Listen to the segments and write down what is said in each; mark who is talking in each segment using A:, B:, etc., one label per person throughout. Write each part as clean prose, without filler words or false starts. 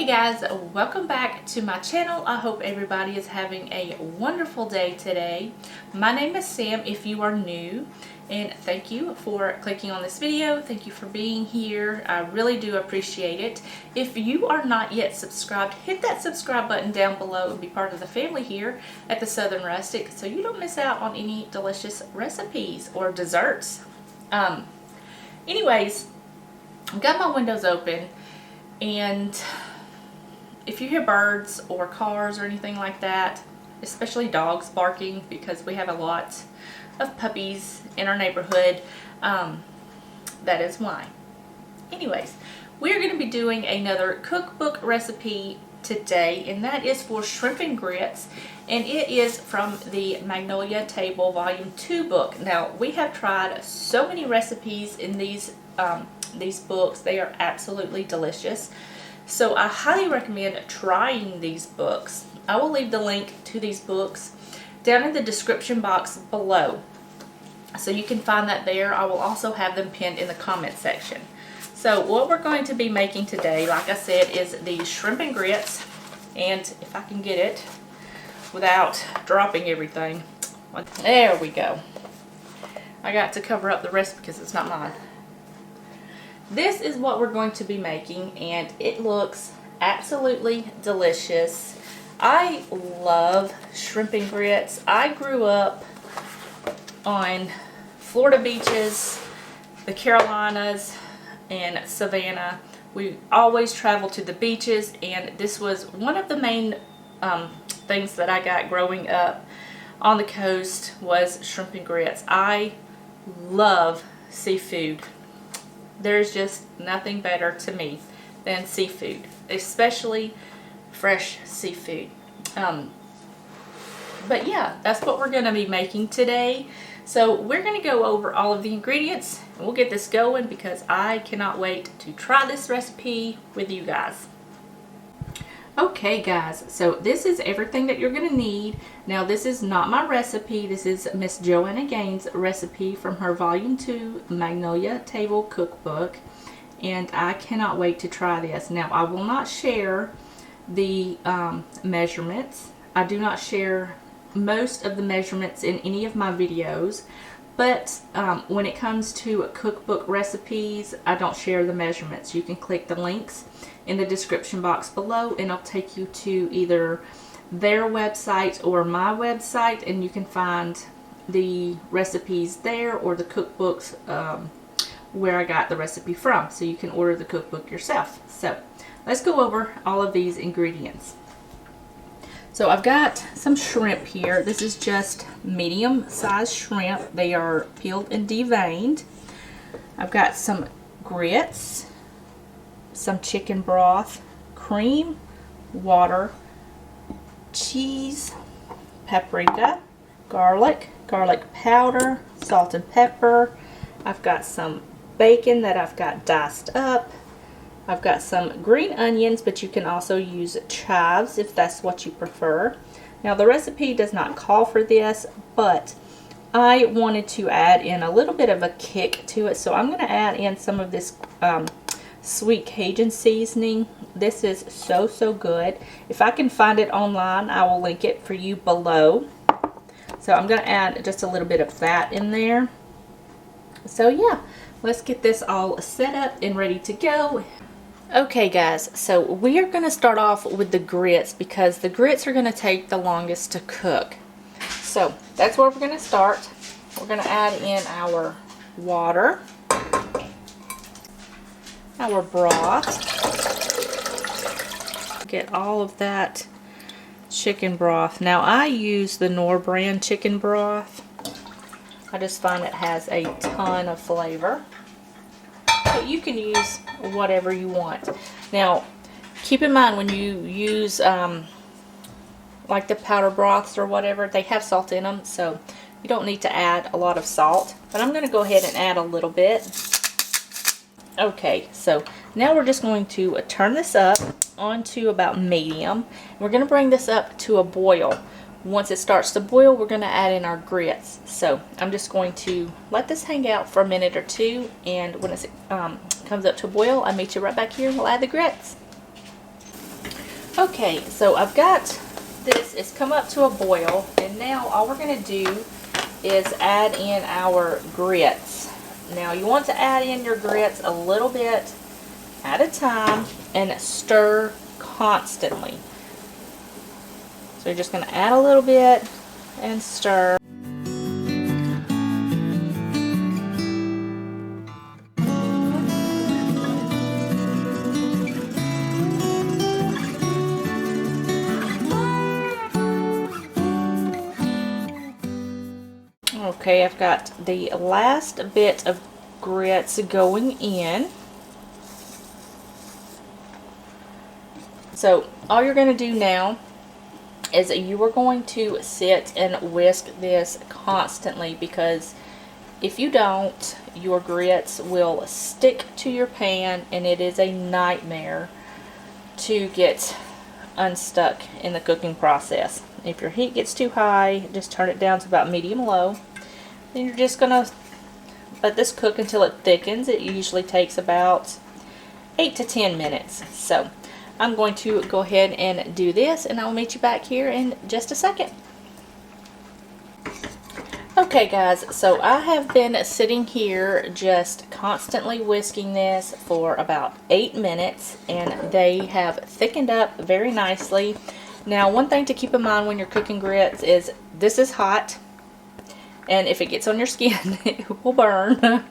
A: Hey guys, welcome back to my channel. I hope everybody is having a wonderful day today. My name is Sam if you are new, and thank you for clicking on this video. Thank you for being here. I really do appreciate it. If you are not yet subscribed, hit that subscribe button down below and be part of the family here at the Southern Rustic so you don't miss out on any delicious recipes or desserts. Anyways, I've got my windows open, and if you hear birds or cars or anything like that, especially dogs barking, because we have a lot of puppies in our neighborhood, that is why. Anyways, we're going to be doing another cookbook recipe today, and that is for shrimp and grits, and it is from the Magnolia Table Volume 2 book. Now, we have tried so many recipes in these books. They are absolutely delicious. So I highly recommend trying these books. I will leave the link to these books down in the description box below, so you can find that there. I will also have them pinned in the comment section. So what we're going to be making today, like I said, is the shrimp and grits. And if I can get it without dropping everything. There we go. I got to cover up the rest because it's not mine. This is what we're going to be making, and it looks absolutely delicious. I love shrimp and grits. I grew up on Florida beaches, the Carolinas, and Savannah. We always traveled to the beaches, and this was one of the main things that I got growing up on the coast was shrimp and grits. I love seafood. There's just nothing better to me than seafood, especially fresh seafood. But yeah, that's what we're going to be making today. So we're going to go over all of the ingredients, and we'll get this going because I cannot wait to try this recipe with you guys. Okay guys, so this is everything that you're going to need. Now this is not my recipe. This is Miss Joanna Gaines' recipe from her Volume 2 Magnolia Table Cookbook. And I cannot wait to try this. Now I will not share the measurements. I do not share most of the measurements in any of my videos. But when it comes to cookbook recipes, I don't share the measurements. You can click the links in the description box below, and it'll take you to either their website or my website, and you can find the recipes there or the cookbooks where I got the recipe from, so you can order the cookbook yourself. So let's go over all of these ingredients. So I've got some shrimp here. This is just medium-sized shrimp. They are peeled and deveined. I've got some grits, some chicken broth, cream, water, cheese, paprika, garlic powder, salt and pepper. I've got some bacon that I've got diced up. I've got some green onions, but you can also use chives if that's what you prefer. Now the recipe does not call for this, but I wanted to add in a little bit of a kick to it, so I'm going to add in some of this sweet Cajun seasoning. This is so good. If I can find it online, I will link it for you below. So I'm going to add just a little bit of that in there. So yeah, let's get this all set up and ready to go. Okay guys, so we are going to start off with the grits because the grits are going to take the longest to cook. So that's where we're going to start. We're going to add in our water, our broth, get all of that chicken broth. Now I use the Knorr brand chicken broth. I just find it has a ton of flavor. But you can use whatever you want. Now keep in mind when you use like the powder broths or whatever, they have salt in them, so you don't need to add a lot of salt, but I'm going to go ahead and add a little bit. Okay, so now we're just going to turn this up onto about medium. We're going to bring this up to a boil. Once it starts to boil, we're going to add in our grits. So I'm just going to let this hang out for a minute or two, and when it comes up to a boil, I'll meet you right back here and we'll add the grits. Okay, so I've got this, it's come up to a boil, and now all we're going to do is add in our grits. Now you want to add in your grits a little bit at a time and stir constantly. So you're just going to add a little bit and stir. Okay, I've got the last bit of grits going in. So all you're going to do now is you are going to sit and whisk this constantly, because if you don't, your grits will stick to your pan and it is a nightmare to get unstuck in the cooking process. If your heat gets too high, just turn it down to about medium-low. Then you're just going to let this cook until it thickens. It usually takes about 8 to 10 minutes. So I'm going to go ahead and do this, and I'll meet you back here in just a second. Okay guys, so I have been sitting here just constantly whisking this for about 8 minutes, and they have thickened up very nicely. Now, one thing to keep in mind when you're cooking grits is this is hot, and if it gets on your skin, it will burn.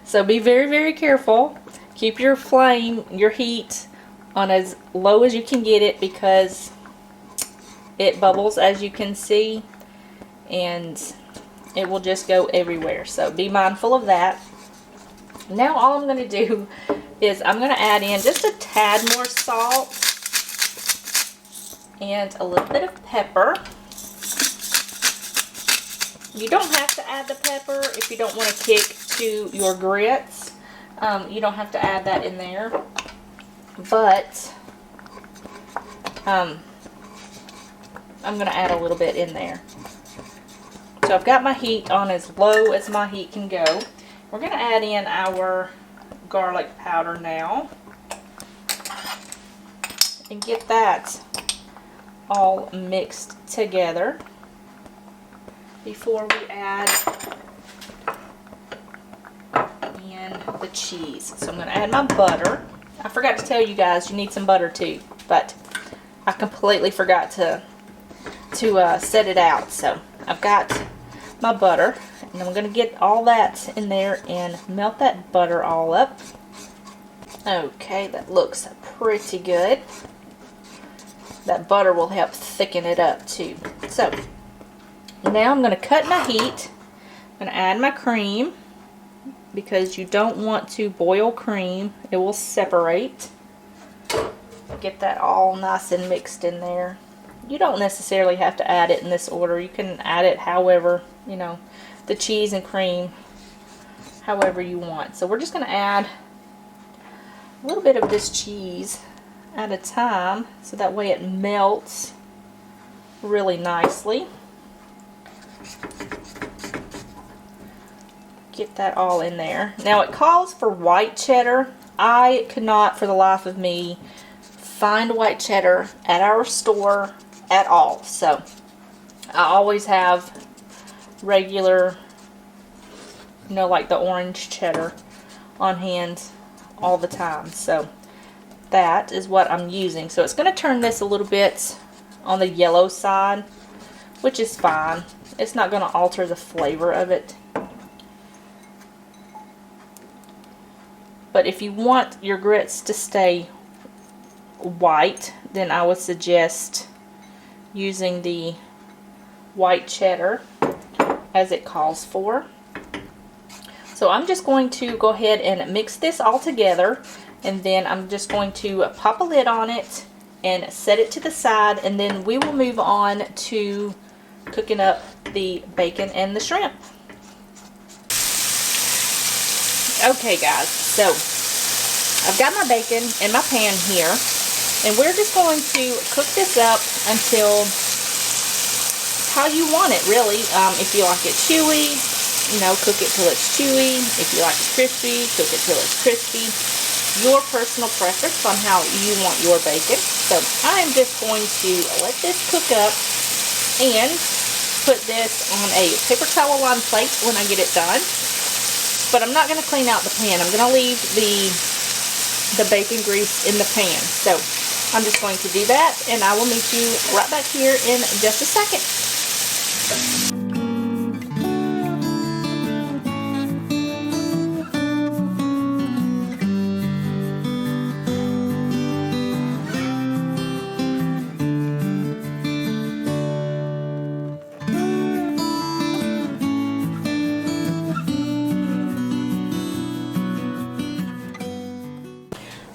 A: So be very, very careful. Keep your flame, your heat, on as low as you can get it, because it bubbles, as you can see, and it will just go everywhere. So be mindful of that. Now all I'm going to do is I'm going to add in just a tad more salt and a little bit of pepper. You don't have to add the pepper if you don't want to kick to your grits. You don't have to add that in there. But I'm going to add a little bit in there. So I've got my heat on as low as my heat can go. We're going to add in our garlic powder now and get that all mixed together before we add in the cheese. So I'm going to add my butter. I forgot to tell you guys you need some butter too, but I completely forgot to set it out. So I've got my butter, and I'm going to get all that in there and melt that butter all up. Okay, that looks pretty good. That butter will help thicken it up too. So now I'm going to cut my heat. I'm going to add my cream, because you don't want to boil cream. It will separate. Get that all nice and mixed in there. You don't necessarily have to add it in this order. You can add it however, you know, the cheese and cream, however you want. So we're just going to add a little bit of this cheese at a time, so that way it melts really nicely. Get that all in there. Now it calls for white cheddar. I could not for the life of me find white cheddar at our store at all. So I always have regular, you know, like the orange cheddar on hand all the time. So that is what I'm using. So it's going to turn this a little bit on the yellow side, which is fine. It's not going to alter the flavor of it. But if you want your grits to stay white, then I would suggest using the white cheddar as it calls for. So I'm just going to go ahead and mix this all together, and then I'm just going to pop a lid on it and set it to the side, and then we will move on to cooking up the bacon and the shrimp. Okay guys, so I've got my bacon in my pan here, and we're just going to cook this up until how you want it, really. If you like it chewy, you know, cook it till it's chewy. If you like it crispy, cook it till it's crispy. your personal preference on how you want your bacon. So I am just going to let this cook up and put this on a paper towel lined plate when I get it done. But I'm not going to clean out the pan. I'm going to leave the bacon grease in the pan. So I'm just going to do that, and I will meet you right back here in just a second.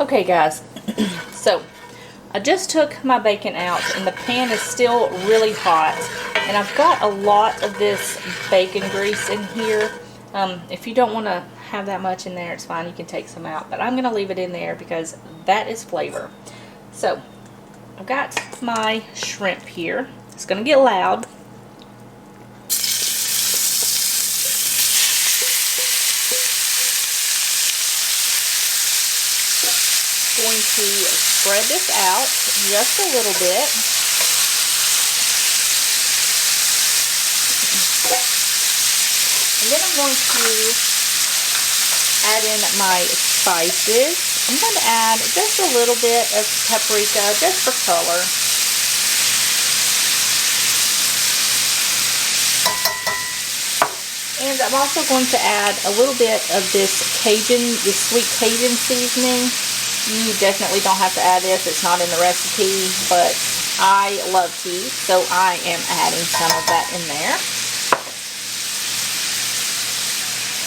A: Okay guys, so I just took my bacon out and the pan is still really hot, and I've got a lot of this bacon grease in here. If you don't want to have that much in there, it's fine, you can take some out, but I'm going to leave it in there because that is flavor. So I've got my shrimp here. It's going to get loud. Going to spread this out just a little bit. And then I'm going to add in my spices. I'm going to add just a little bit of paprika just for color. And I'm also going to add a little bit of this sweet Cajun seasoning. You definitely don't have to add this, it's not in the recipe, but I love tea, so I am adding some of that in there.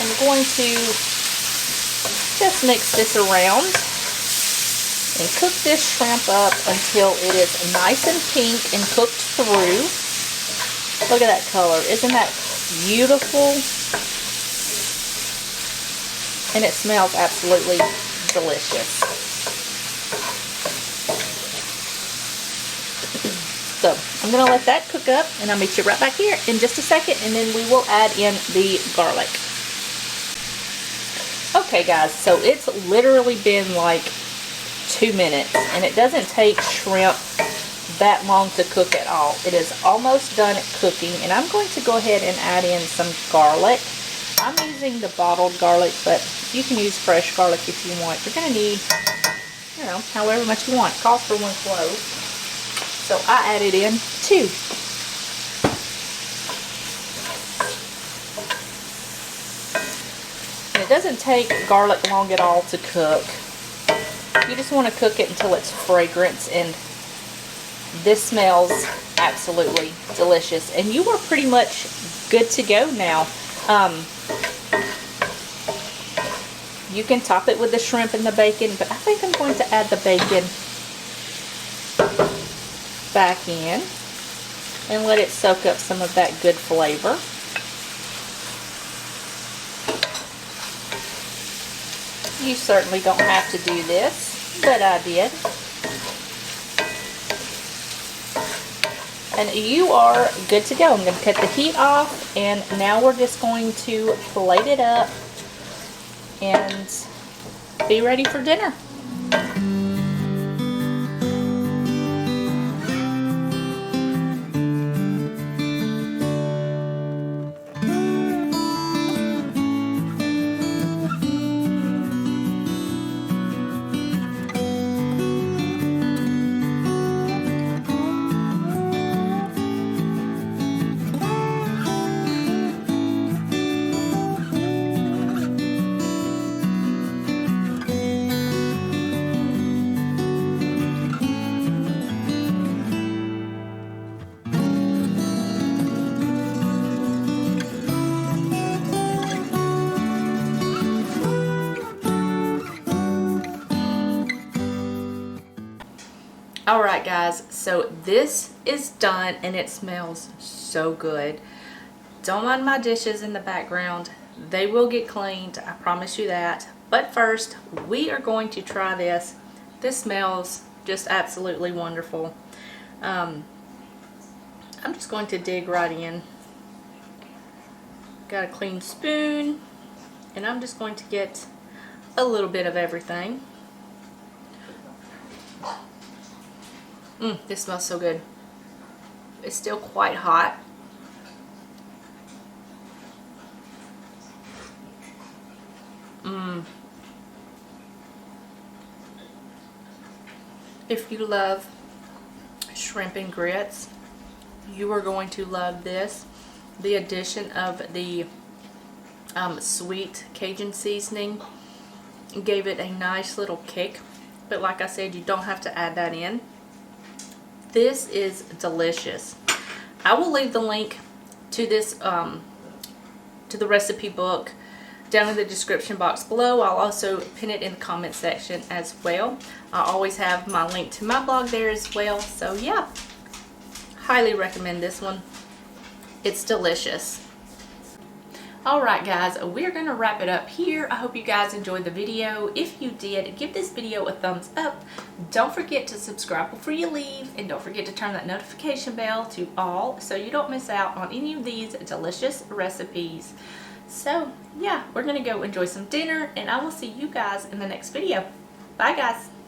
A: I'm going to just mix this around and cook this shrimp up until it is nice and pink and cooked through. Look at that color, isn't that beautiful? And it smells absolutely delicious. So I'm going to let that cook up, and I'll meet you right back here in just a second, and then we will add in the garlic. Okay guys, so it's literally been like 2 minutes, and it doesn't take shrimp that long to cook at all. It is almost done cooking, and I'm going to go ahead and add in some garlic. I'm using the bottled garlic, but you can use fresh garlic if you want. You're going to need, you know, however much you want. It calls for 1 clove. So I added in 2. And it doesn't take garlic long at all to cook. You just want to cook it until it's fragrant, and this smells absolutely delicious. And you are pretty much good to go now. You can top it with the shrimp and the bacon, but I think I'm going to add the bacon back in and let it soak up some of that good flavor. You certainly don't have to do this, but I did. And you are good to go. I'm going to cut the heat off, and now we're just going to plate it up and be ready for dinner. Alright guys, so this is done and it smells so good. Don't mind my dishes in the background. They will get cleaned, I promise you that. But first, we are going to try this. This smells just absolutely wonderful. I'm just going to dig right in. Got a clean spoon, and I'm just going to get a little bit of everything. This smells so good. It's still quite hot. If you love shrimp and grits, you are going to love this. The addition of the sweet Cajun seasoning gave it a nice little kick, but like I said, you don't have to add that in. This is delicious. I will leave the link to this to the recipe book down in the description box below. I'll also pin it in the comment section as well. I always have my link to my blog there as well. So yeah, highly recommend this one. It's delicious. Alright guys, we're going to wrap it up here. I hope you guys enjoyed the video. If you did, give this video a thumbs up. Don't forget to subscribe before you leave, and don't forget to turn that notification bell to all so you don't miss out on any of these delicious recipes. So yeah, we're going to go enjoy some dinner, and I will see you guys in the next video. Bye guys.